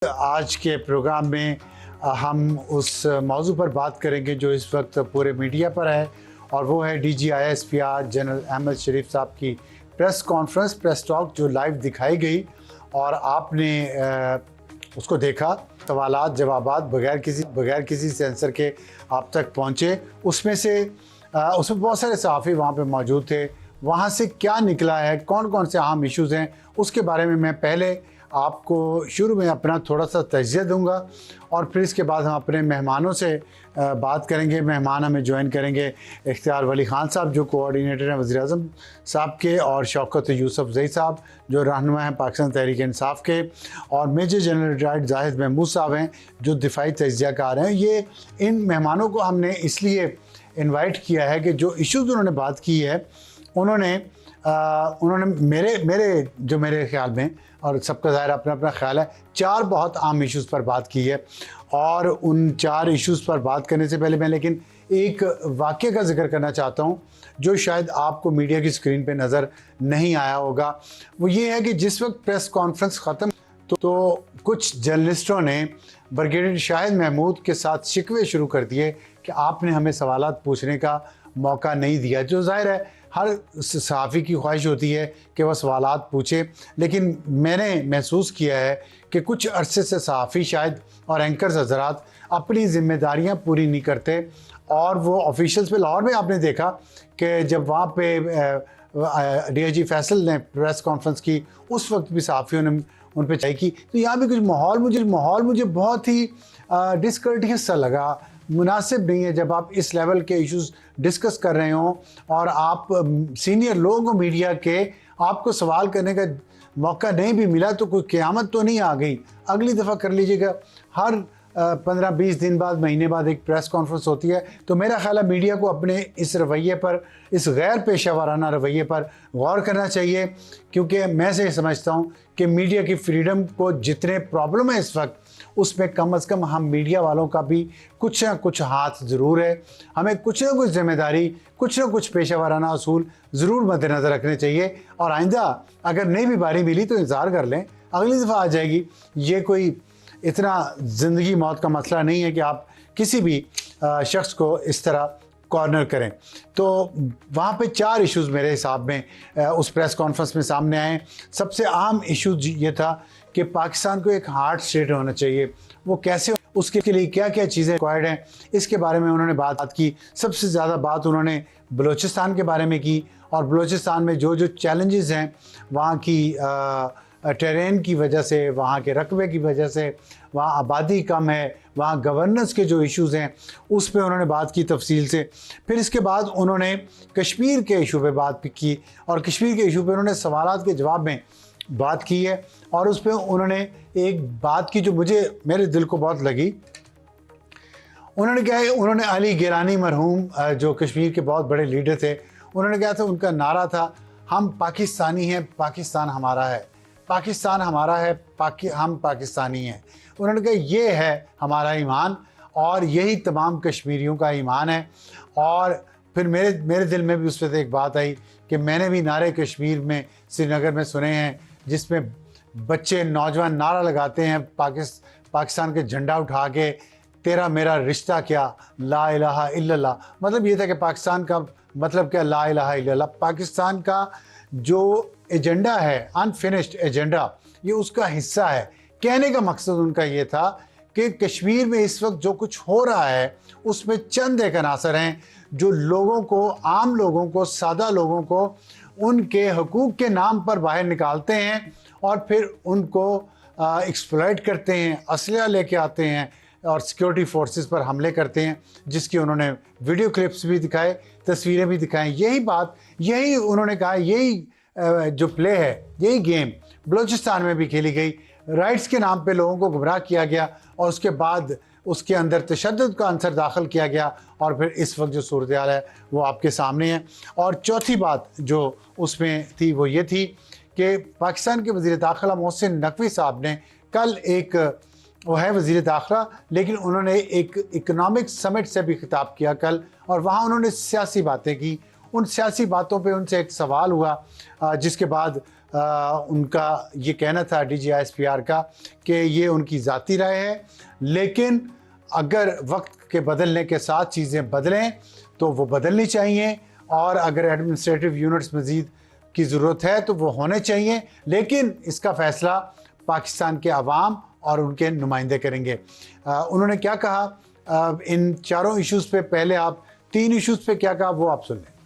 آج کے پروگرام میں ہم اس موضوع پر بات کریں گے جو اس وقت پورے میڈیا پر ہے، اور وہ ہے D G I S P R general Ahmed Sharif صاحب کی پریس کانفرنس، پریس ٹاک جو لائیو دکھائی گئی اور آپ نے اس کو دیکھا۔ سوالات جوابات بغیر کسی سینسر کے آپ تک پہنچے۔ اس میں بہت سارے صحافی وہاں پہ موجود تھے۔ وہاں سے کیا نکلا ہے، کون کون سے اہم ایشوز ہیں، اس کے بارے میں پہلے آپ کو شروع میں اپنا تھوڑا سا تجزیہ دوں گا، اور پھر اس کے بعد ہم اپنے مہمانوں سے بات کریں گے۔ مہمان ہمیں جوائن کریں گے اختیار ولی خان صاحب جو کوآرڈینیٹر ہیں وزیر اعظم صاحب کے، اور شوکت یوسف زئی صاحب جو رہنما ہیں پاکستان تحریک انصاف کے، اور میجر جنرل ریٹائرڈ زاہد محمود صاحب ہیں جو دفاعی تجزیہ کار ہیں۔ ان مہمانوں کو ہم نے اس لیے انوائٹ کیا ہے کہ جو ایشوز انہوں نے بات کی ہے، انہوں نے میرے خیال میں، اور سب کا ظاہر اپنا اپنا خیال ہے، 4 بہت عام ایشوز پر بات کی ہے۔ اور ان 4 ایشوز پر بات کرنے سے پہلے میں لیکن ایک واقعے کا ذکر کرنا چاہتا ہوں جو شاید آپ کو میڈیا کی سکرین پہ نظر نہیں آیا ہوگا۔ وہ یہ ہے کہ جس وقت پریس کانفرنس ختم تو کچھ جرنلسٹوں نے بریگیڈیئر شاہد محمود کے ساتھ شکوے شروع کر دیے کہ آپ نے ہمیں سوالات پوچھنے کا موقع نہیں دیا، جو ظاہر ہے ہر صحافی کی خواہش ہوتی ہے کہ وہ سوالات پوچھے، لیکن میں نے محسوس کیا ہے کہ کچھ عرصے سے صحافی شاید اور اینکرز حضرات اپنی ذمہ داریاں پوری نہیں کرتے، اور وہ آفیشلز پہ لاہور میں آپ نے دیکھا کہ جب وہاں پہ ڈی آئی جی فیصل نے پریس کانفرنس کی، اس وقت بھی صحافیوں نے ان پہ چاہیے کی، تو یہاں بھی کچھ ماحول مجھے بہت ہی ڈسکرٹیس سا لگا، مناسب نہیں ہے جب آپ اس لیول کے ایشوز ڈسکس کر رہے ہوں اور آپ سینئر لوگوں کو میڈیا کے آپ کو سوال کرنے کا موقع نہیں بھی ملا تو کوئی قیامت تو نہیں آ گئی، اگلی دفعہ کر لیجئے گا۔ ہر 15-20 دن بعد، مہینے بعد ایک پریس کانفرنس ہوتی ہے، تو میرا خیال ہے میڈیا کو اپنے اس رویے پر، اس غیر پیشہ ورانہ رویے پر غور کرنا چاہیے، کیونکہ میں سے سمجھتا ہوں کہ میڈیا کی فریڈم کو جتنے پرابلم ہے اس وقت، اس میں کم از کم ہم میڈیا والوں کا بھی کچھ نہ کچھ ہاتھ ضرور ہے۔ ہمیں کچھ نہ کچھ ذمہ داری، کچھ نہ کچھ پیشہ ورانہ اصول ضرور مد نظر رکھنے چاہیے، اور آئندہ اگر نئی بھی باری ملی تو انتظار کر لیں، اگلی دفعہ آ جائے گی۔ یہ کوئی اتنا زندگی موت کا مسئلہ نہیں ہے کہ آپ کسی بھی شخص کو اس طرح کارنر کریں۔ تو وہاں پہ 4 ایشوز میرے حساب میں اس پریس کانفرنس میں سامنے آئے۔ سب سے اہم ایشو یہ تھا کہ پاکستان کو ایک ہارٹ اسٹیٹ ہونا چاہیے، وہ کیسے، اس کے لیے کیا کیا چیزیں ریکوائرڈ ہیں، اس کے بارے میں انہوں نے بات کی۔ سب سے زیادہ بات انہوں نے بلوچستان کے بارے میں کی، اور بلوچستان میں جو چیلنجز ہیں وہاں کی ٹیرین کی وجہ سے، وہاں کے رقبے کی وجہ سے، وہاں آبادی کم ہے، وہاں گورننس کے جو ایشوز ہیں اس پہ انہوں نے بات کی تفصیل سے۔ پھر اس کے بعد انہوں نے کشمیر کے ایشو پہ بات کی، اور کشمیر کے ایشو پہ انہوں نے سوالات کے جواب میں بات کی ہے، اور اس پہ انہوں نے ایک بات کی جو میرے دل کو بہت لگی۔ انہوں نے کہا ہے، انہوں نے علی گیلانی مرحوم جو کشمیر کے بہت بڑے لیڈر تھے، انہوں نے کہا تھا، ان کا نعرہ تھا، ہم پاکستانی ہیں، پاکستان ہمارا ہے، پاکستان ہمارا ہے، ہم پاکستانی ہیں۔ انہوں نے کہا یہ ہے ہمارا ایمان، اور یہی تمام کشمیریوں کا ایمان ہے۔ اور پھر میرے دل میں بھی اس وقت ایک بات آئی کہ میں نے بھی نعرے کشمیر میں سری نگر میں سنے ہیں، جس میں بچے نوجوان نعرہ لگاتے ہیں پاکستان کے جھنڈا اٹھا کے، تیرا میرا رشتہ کیا، لا الہ الا اللہ۔ مطلب یہ تھا کہ پاکستان کا مطلب کیا، لا الہ الا اللہ۔ پاکستان کا جو ایجنڈا ہے، انفینشڈ ایجنڈا، یہ اس کا حصہ ہے۔ کہنے کا مقصد ان کا یہ تھا کہ کشمیر میں اس وقت جو کچھ ہو رہا ہے اس میں چند ایک عناصر ہیں جو لوگوں کو، عام لوگوں کو، سادہ لوگوں کو ان کے حقوق کے نام پر باہر نکالتے ہیں، اور پھر ان کو ایکسپلائٹ کرتے ہیں، اسلحہ لے کے آتے ہیں اور سیکیورٹی فورسز پر حملے کرتے ہیں، جس کی انہوں نے ویڈیو کلپس بھی دکھائے، تصویریں بھی دکھائیں۔ یہی انہوں نے کہا، یہی جو پلے ہے، یہی گیم بلوچستان میں بھی کھیلی گئی۔ رائٹس کے نام پہ لوگوں کو گمراہ کیا گیا، اور اس کے بعد اس کے اندر تشدد کا عنصر داخل کیا گیا، اور پھر اس وقت جو صورتحال ہے وہ آپ کے سامنے ہے۔ اور چوتھی بات جو اس میں تھی وہ یہ تھی کہ پاکستان کے وزیر داخلہ محسن نقوی صاحب نے کل وہ ہے وزیر داخلہ، لیکن انہوں نے ایک اکنامک سمٹ سے بھی خطاب کیا کل، اور وہاں انہوں نے سیاسی باتیں کی۔ ان سیاسی باتوں پہ ان سے ایک سوال ہوا، جس کے بعد ان کا یہ کہنا تھا DGI-SPR کا کہ یہ ان کی ذاتی رائے ہے، لیکن اگر وقت کے بدلنے کے ساتھ چیزیں بدلیں تو وہ بدلنی چاہیے، اور اگر ایڈمنسٹریٹو یونٹس مزید کی ضرورت ہے تو وہ ہونے چاہیے، لیکن اس کا فیصلہ پاکستان کے عوام اور ان کے نمائندے کریں گے۔ انہوں نے کیا کہا ان چاروں ایشوز پہ؟ پہلے آپ 3 ایشوز پہ کیا کہا وہ آپ سن لیں۔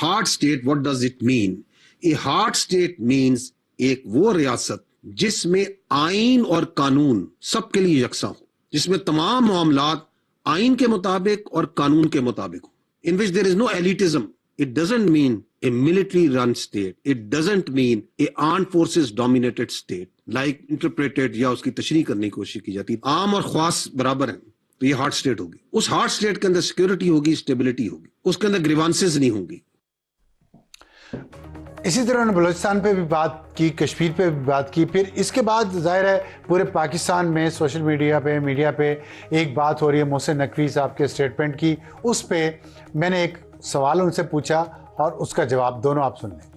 Hard state what does it mean؟ A hard state means ایک وہ ریاست جس میں آئین اور قانون سب کے لیے یکساں ہو، جس میں تمام معاملات آئین کے مطابق اور قانون کے مطابق ہو، in which there is no elitism. It doesn't mean a military run state. It doesn't mean a armed forces dominated state like interpreted یا اس کی تشریح کرنے کی کوشش کی جاتی۔ عام اور خاص برابر ہیں تو یہ ہارڈ اسٹیٹ ہوگی۔ اس ہارڈ اسٹیٹ کے اندر سیکورٹی ہوگی، اسٹیبلٹی ہوگی، اس کے اندر گریوانسز نہیں ہوں گی۔ اسی طرح انہوں نے بلوچستان پہ بھی بات کی، کشمیر پہ بھی بات کی۔ پھر اس کے بعد ظاہر ہے پورے پاکستان میں سوشل میڈیا پہ ایک بات ہو رہی ہے محسن نقوی صاحب کے اسٹیٹمنٹ کی۔ اس پہ میں نے ایک سوال ان سے پوچھا اور اس کا جواب دونوں آپ سن لیں۔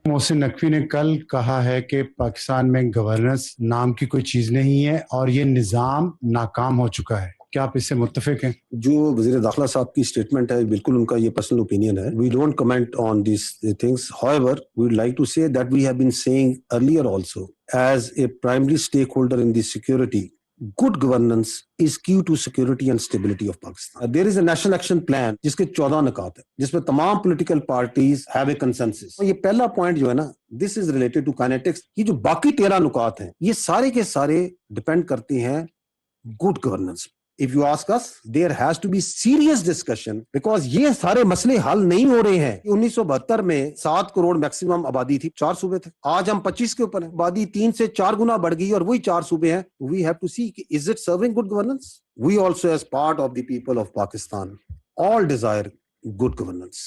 محسن نقوی نے کل کہا ہے کہ پاکستان میں گورننس نام کی کوئی چیز نہیں ہے اور یہ نظام ناکام ہو چکا ہے، کیا آپ اس سے متفق ہیں؟ جو وزیر داخلہ صاحب کی اسٹیٹمنٹ ہے بالکل ان کا یہ پرسنل اوپینین ہے۔ We don't comment on these things, however we would like to say that we have been saying earlier also as a primary stakeholder in the security, good governance is key to security and stability of Pakistan. There is a national action plan جس کے 14 نکات ہیں، جس میں تمام political parties have a consensus۔ یہ پہلا point جو ہے نا this is related to kinetics، یہ جو باقی 13 نکات ہیں یہ سارے کے سارے ڈپینڈ کرتے ہیں good governance۔ If you ask us, there has to be serious discussion because یہ سارے مسئلے حل نہیں ہو رہے ہیں۔ 1972 میں 7 کروڑ میکسیمم آبادی تھی، 4 صوبے تھے، آج ہم 25 کے اوپر ہیں، آبادی 3 سے 4 گنا بڑھ گئی اور وہی 4 صوبے ہیں۔ We have to see is it serving good governance? We also as part of the people of Pakistan all desire good governance,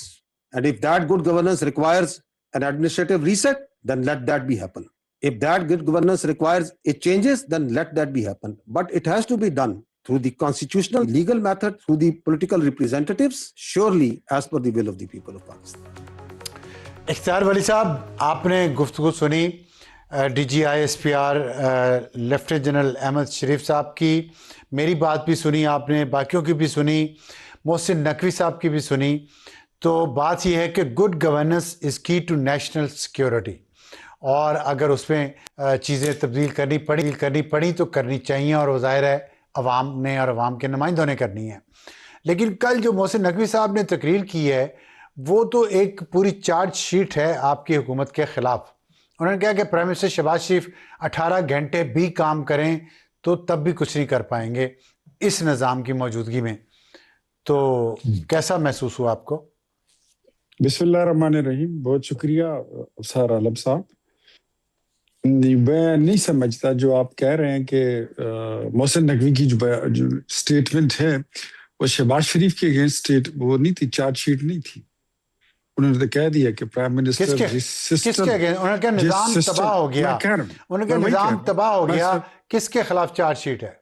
and if that good governance requires an administrative reset, then let that be happen. If that good governance requires it changes, then let that be happen, but it has to be done through the constitutional legal method, through the political representatives, surely as per the will of the people of Pakistan۔ اختیار ولی صاحب، آپ نے گفتگو سنی DGI-SPR lieutenant general Ahmed Sharif صاحب کی، میری بات بھی سنی آپ نے، باقیوں کی بھی سنی، محسن نقوی صاحب کی بھی سنی۔ تو بات یہ ہے کہ گڈ گورننس از کی ٹو نیشنل سیکیورٹی، اور اگر اس میں چیزیں تبدیل کرنی پڑی تو کرنی چاہیے، اور وہ ظاہر ہے عوام نے اور عوام کے نمائندوں نے کرنی ہے۔ لیکن کل جو محسن نقوی صاحب نے تقریر کی ہے وہ تو ایک پوری چارج شیٹ ہے آپ کی حکومت کے خلاف۔ انہوں نے کہا کہ پرائم منسٹر شہباز شریف 18 گھنٹے بھی کام کریں تو تب بھی کچھ نہیں کر پائیں گے اس نظام کی موجودگی میں۔ تو کیسا محسوس ہوا آپ کو؟ بسم اللہ الرحمن الرحیم، بہت شکریہ افسر عالم صاحب۔ میں نہیں سمجھتا جو آپ کہہ رہے ہیں کہ محسن نقوی کی جو اسٹیٹمنٹ ہے وہ شہباز شریف کے اگینسٹ وہ نہیں تھی، چارج شیٹ نہیں تھی۔ انہوں نے تو کہہ دیا کہ پرائم منسٹر انہوں نے کہا نظام تباہ ہو گیا، انہوں نے کہا نظام تباہ ہو گیا، کس کے خلاف چارج شیٹ ہے؟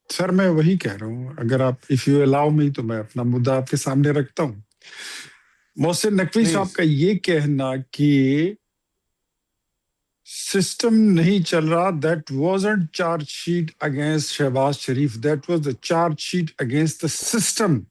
سر میں وہی کہہ رہا ہوں، اگر آپ if you allow me تو میں اپنا مدعا آپ کے سامنے رکھتا ہوں۔ محسن نقوی صاحب کا یہ کہنا کہ سسٹم نہیں چل رہا، that wasn't charge sheet against Shahbaz Sharif, that was the charge sheet against the system.